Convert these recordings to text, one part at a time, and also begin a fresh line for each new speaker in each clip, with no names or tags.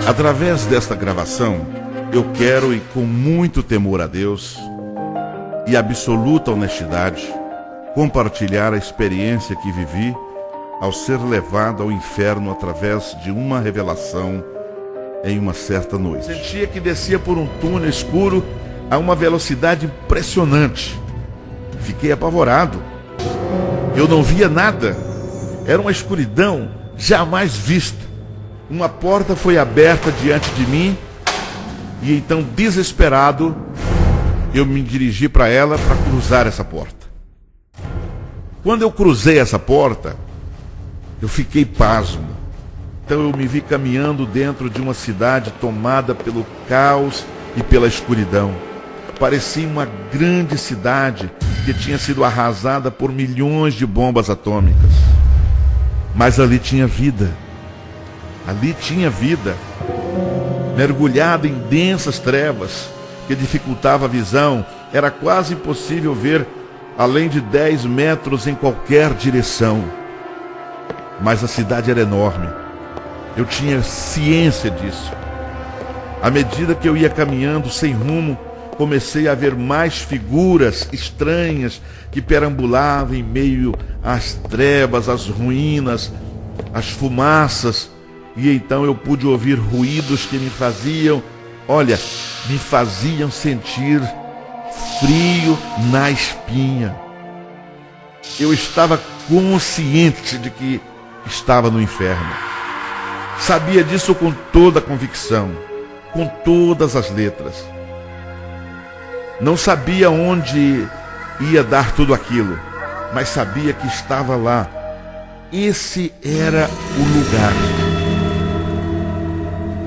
Através desta gravação, eu quero, e com muito temor a Deus e absoluta honestidade, compartilhar a experiência que vivi ao ser levado ao inferno através de uma revelação em uma certa noite. Sentia que descia por um túnel escuro a uma velocidade impressionante. Fiquei apavorado. Eu não via nada. Era uma escuridão jamais vista. Uma porta foi aberta diante de mim e então, desesperado, eu me dirigi para ela para cruzar essa porta. Quando eu cruzei essa porta, eu fiquei pasmo. Então eu me vi caminhando dentro de uma cidade tomada pelo caos e pela escuridão. Parecia uma grande cidade que tinha sido arrasada por milhões de bombas atômicas. Mas ali tinha vida. Ali tinha vida, mergulhada em densas trevas que dificultava a visão. Era quase impossível ver além de 10 metros em qualquer direção. Mas a cidade era enorme. Eu tinha ciência disso. À medida que eu ia caminhando sem rumo, comecei a ver mais figuras estranhas que perambulavam em meio às trevas, às ruínas, às fumaças. E então eu pude ouvir ruídos que me faziam sentir frio na espinha. Eu estava consciente de que estava no inferno. Sabia disso com toda a convicção, com todas as letras. Não sabia onde ia dar tudo aquilo, mas sabia que estava lá. Esse era o lugar.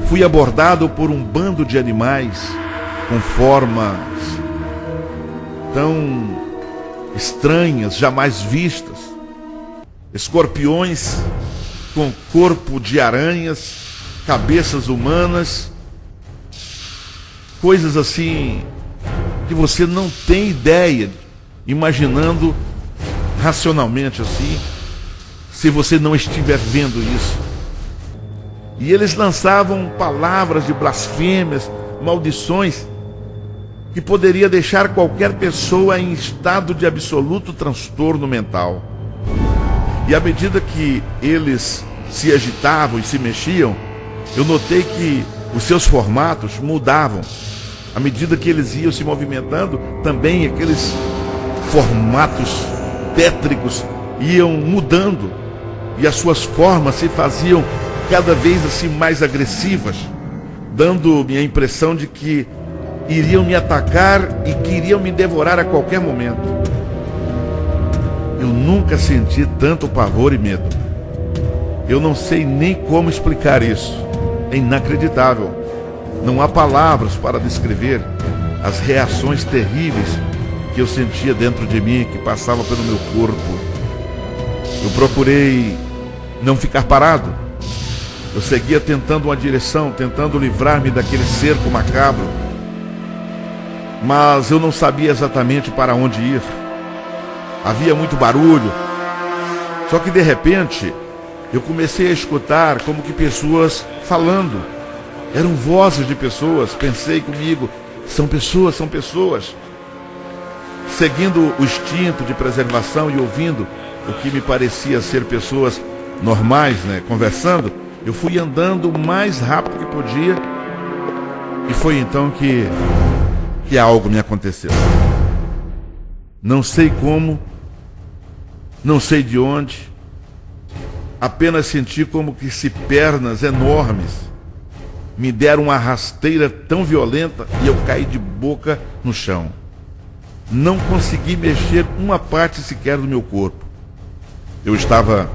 Fui abordado por um bando de animais com formas tão estranhas, jamais vistas. Escorpiões com corpo de aranhas, cabeças humanas, coisas assim que você não tem ideia, imaginando racionalmente assim, se você não estiver vendo isso. E eles lançavam palavras de blasfêmias, maldições, que poderia deixar qualquer pessoa em estado de absoluto transtorno mental. E à medida que eles se agitavam e se mexiam, eu notei que os seus formatos mudavam. À medida que eles iam se movimentando, também aqueles formatos tétricos iam mudando. E as suas formas se faziam cada vez assim mais agressivas, dando-me a impressão de que iriam me atacar e que iriam me devorar a qualquer momento. Eu nunca senti tanto pavor e medo. Eu não sei nem como explicar isso. É inacreditável. Não há palavras para descrever as reações terríveis que eu sentia dentro de mim, que passavam pelo meu corpo. Eu procurei não ficar parado. Eu seguia tentando uma direção, tentando livrar-me daquele cerco macabro. Mas eu não sabia exatamente para onde ir. Havia muito barulho. Só que de repente, eu comecei a escutar como que pessoas falando. Eram vozes de pessoas. Pensei comigo, são pessoas, são pessoas. Seguindo o instinto de preservação e ouvindo o que me parecia ser pessoas normais, conversando, eu fui andando o mais rápido que podia. E foi então que algo me aconteceu. Não sei como, não sei de onde, apenas senti como que se pernas enormes me deram uma rasteira tão violenta e eu caí de boca no chão. Não consegui mexer uma parte sequer do meu corpo. Eu estava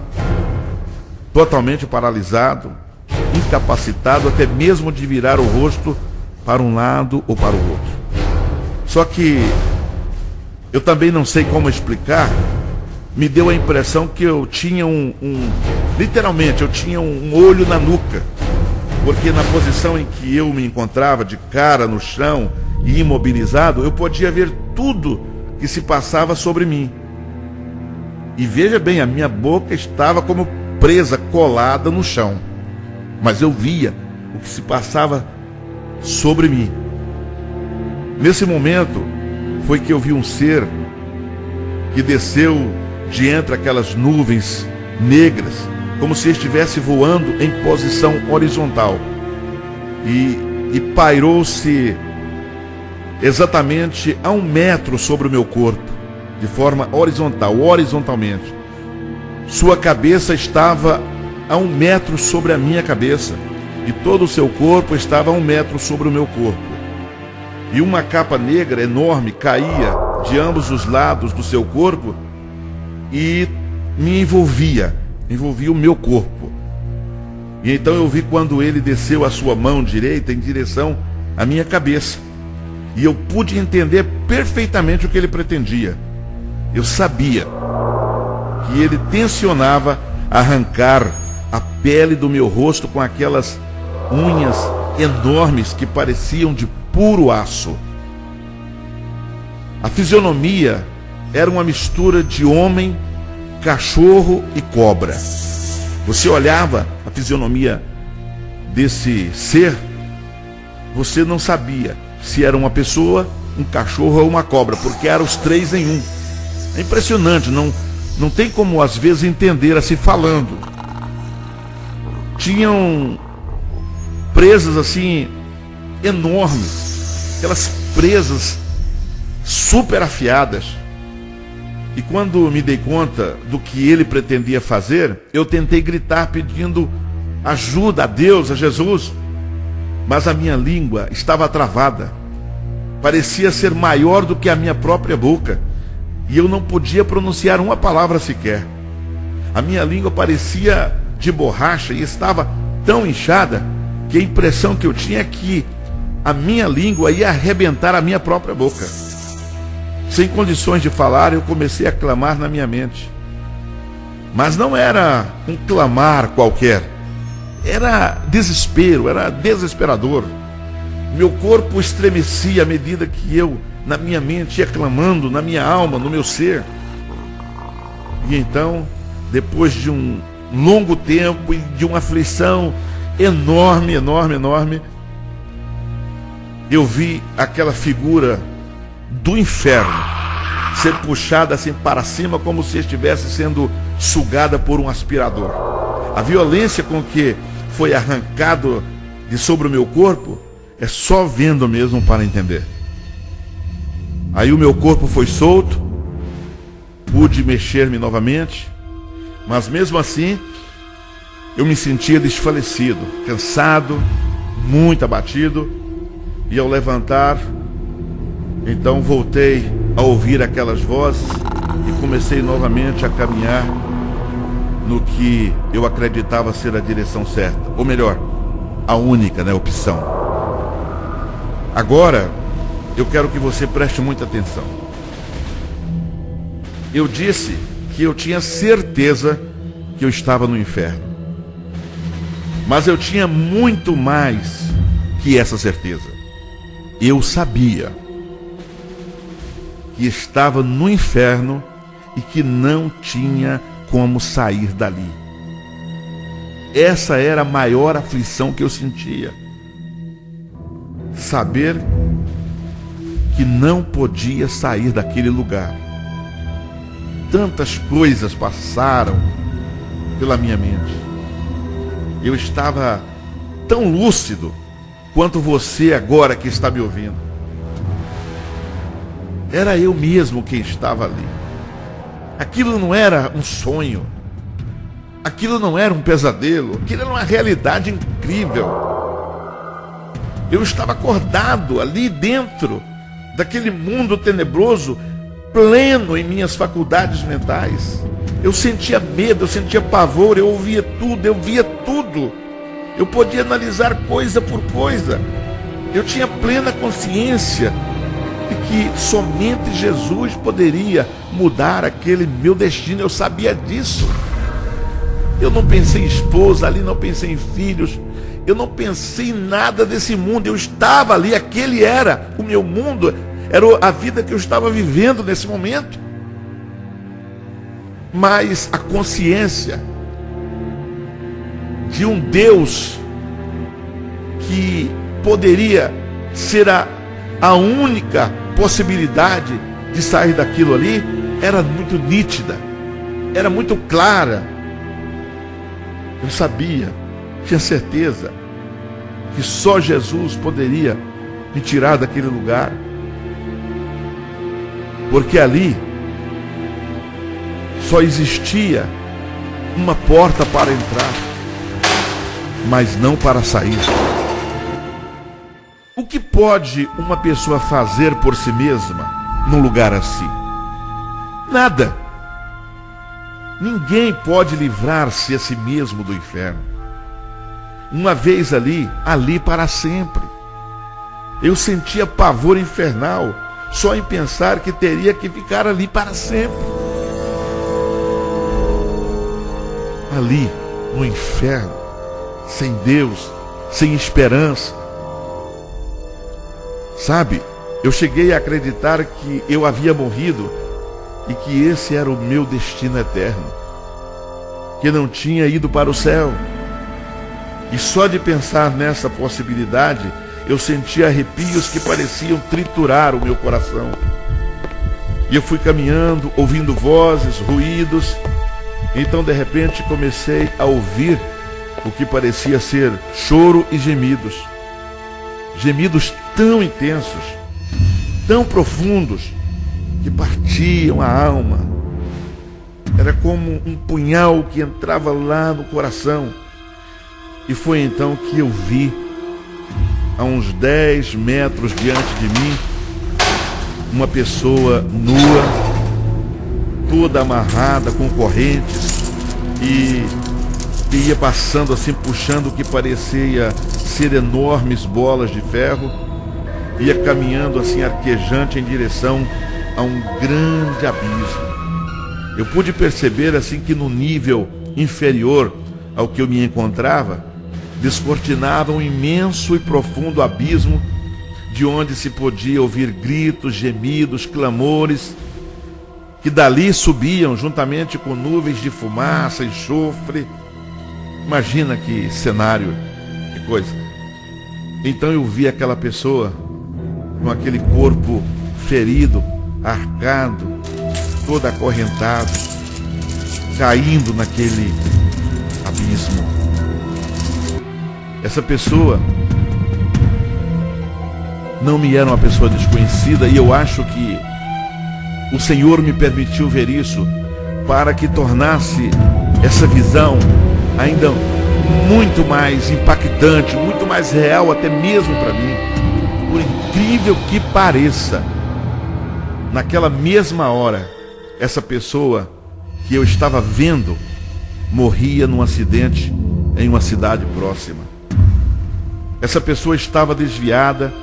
totalmente paralisado, incapacitado até mesmo de virar o rosto para um lado ou para o outro. Só que eu também não sei como explicar, me deu a impressão que eu tinha literalmente, eu tinha um olho na nuca, porque na posição em que eu me encontrava, de cara no chão e imobilizado, eu podia ver tudo que se passava sobre mim. E veja bem, a minha boca estava como presa, colada no chão. Mas eu via o que se passava sobre mim. Nesse momento foi que eu vi um ser que desceu de entre aquelas nuvens negras, como se estivesse voando em posição horizontal, e pairou-se exatamente a 1 metro sobre o meu corpo, de forma horizontalmente. Sua cabeça estava a 1 metro sobre a minha cabeça, e todo o seu corpo estava a 1 metro sobre o meu corpo. E uma capa negra enorme caía de ambos os lados do seu corpo e me envolvia o meu corpo. E então eu vi quando ele desceu a sua mão direita em direção à minha cabeça. E eu pude entender perfeitamente o que ele pretendia. Eu sabia que ele tensionava arrancar a pele do meu rosto com aquelas unhas enormes que pareciam de puro aço. A fisionomia era uma mistura de homem, cachorro e cobra. Você olhava a fisionomia desse ser, você não sabia se era uma pessoa, um cachorro ou uma cobra, porque eram os 3 em 1. É impressionante, não tem como às vezes entender assim falando. Tinham presas assim enormes, aquelas presas super afiadas. E quando me dei conta do que ele pretendia fazer, eu tentei gritar pedindo ajuda a Deus, a Jesus, mas a minha língua estava travada. Parecia ser maior do que a minha própria boca, e eu não podia pronunciar uma palavra sequer. A minha língua parecia de borracha e estava tão inchada que a impressão que eu tinha é que a minha língua ia arrebentar a minha própria boca. Sem condições de falar, eu comecei a clamar na minha mente. Mas não era um clamar qualquer. Era desespero, era desesperador. Meu corpo estremecia à medida que eu, na minha mente, ia clamando, na minha alma, no meu ser. E então, depois de um longo tempo e de uma aflição enorme, eu vi aquela figura do inferno ser puxada assim para cima, como se estivesse sendo sugada por um aspirador. A violência com que foi arrancado de sobre o meu corpo é só vendo mesmo para entender. Aí o meu corpo foi solto, pude mexer-me novamente, mas mesmo assim eu me sentia desfalecido, cansado, muito abatido. E ao levantar, então voltei a ouvir aquelas vozes e comecei novamente a caminhar no que eu acreditava ser a direção certa, ou melhor, a única, opção. Agora, eu quero que você preste muita atenção. Eu disse que eu tinha certeza que eu estava no inferno, mas eu tinha muito mais que essa certeza. Eu sabia que estava no inferno e que não tinha como sair dali. Essa era a maior aflição que eu sentia. Saber que não podia sair daquele lugar. Tantas coisas passaram pela minha mente. Eu estava tão lúcido quanto você agora que está me ouvindo. Era eu mesmo quem estava ali. Aquilo não era um sonho. Aquilo não era um pesadelo. Aquilo era uma realidade incrível. Eu estava acordado ali dentro daquele mundo tenebroso, pleno em minhas faculdades mentais. Eu sentia medo, eu sentia pavor, eu ouvia tudo, eu via tudo. Eu podia analisar coisa por coisa. Eu tinha plena consciência de que somente Jesus poderia mudar aquele meu destino. Eu sabia disso. Eu não pensei em esposa, ali não pensei em filhos. Eu não pensei em nada desse mundo. Eu estava ali, aquele era o meu mundo. Era a vida que eu estava vivendo nesse momento. Mas a consciência de um Deus que poderia ser a única possibilidade de sair daquilo ali era muito nítida, era muito clara. Eu sabia, tinha certeza que só Jesus poderia me tirar daquele lugar, porque ali só existia uma porta para entrar, mas não para sair. O que pode uma pessoa fazer por si mesma num lugar assim? Nada. Ninguém pode livrar-se a si mesmo do inferno. Uma vez ali para sempre. Eu sentia pavor infernal só em pensar que teria que ficar ali para sempre. Ali, no inferno, sem Deus, sem esperança. Sabe, eu cheguei a acreditar que eu havia morrido e que esse era o meu destino eterno, que não tinha ido para o céu. E só de pensar nessa possibilidade, eu sentia arrepios que pareciam triturar o meu coração. E eu fui caminhando, ouvindo vozes, ruídos. Então, de repente, comecei a ouvir o que parecia ser choro e gemidos. Gemidos tão intensos, tão profundos, que partiam a alma. Era como um punhal que entrava lá no coração. E foi então que eu vi, a uns 10 metros diante de mim, uma pessoa nua, toda amarrada com correntes, e ia passando assim, puxando o que parecia ser enormes bolas de ferro, ia caminhando assim arquejante em direção a um grande abismo. Eu pude perceber assim que no nível inferior ao que eu me encontrava, descortinava um imenso e profundo abismo, de onde se podia ouvir gritos, gemidos, clamores, que dali subiam juntamente com nuvens de fumaça, enxofre. Imagina que cenário, que coisa. Então eu vi aquela pessoa com aquele corpo ferido, arcado, todo acorrentado, caindo naquele abismo. Essa pessoa não me era uma pessoa desconhecida, e eu acho que o Senhor me permitiu ver isso para que tornasse essa visão ainda muito mais impactante, muito mais real até mesmo para mim. Por incrível que pareça, naquela mesma hora, essa pessoa que eu estava vendo morria num acidente em uma cidade próxima. Essa pessoa estava desviada,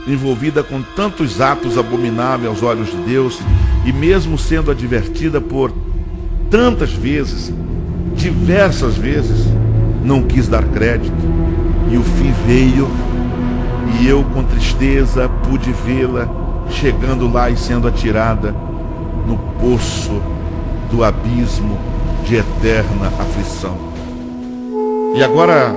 envolvida com tantos atos abomináveis aos olhos de Deus, e mesmo sendo advertida por tantas vezes, diversas vezes, não quis dar crédito. E o fim veio, e eu com tristeza pude vê-la chegando lá e sendo atirada no poço do abismo de eterna aflição. E agora,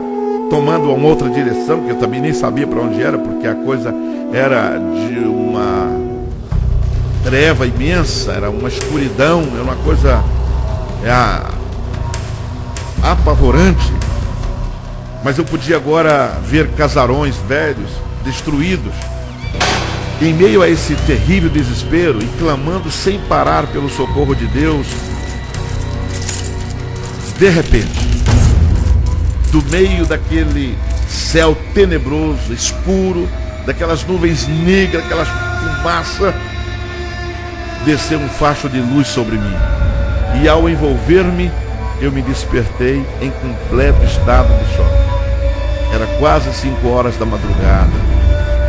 tomando uma outra direção, que eu também nem sabia para onde era, porque a coisa era de uma treva imensa, era uma escuridão, era uma coisa apavorante. Mas eu podia agora ver casarões velhos, destruídos. Em meio a esse terrível desespero e clamando sem parar pelo socorro de Deus, de repente, do meio daquele céu tenebroso, escuro, daquelas nuvens negras, aquelas fumaça, desceu um facho de luz sobre mim. E ao envolver-me, eu me despertei em completo estado de choque. Era quase 5 horas da madrugada.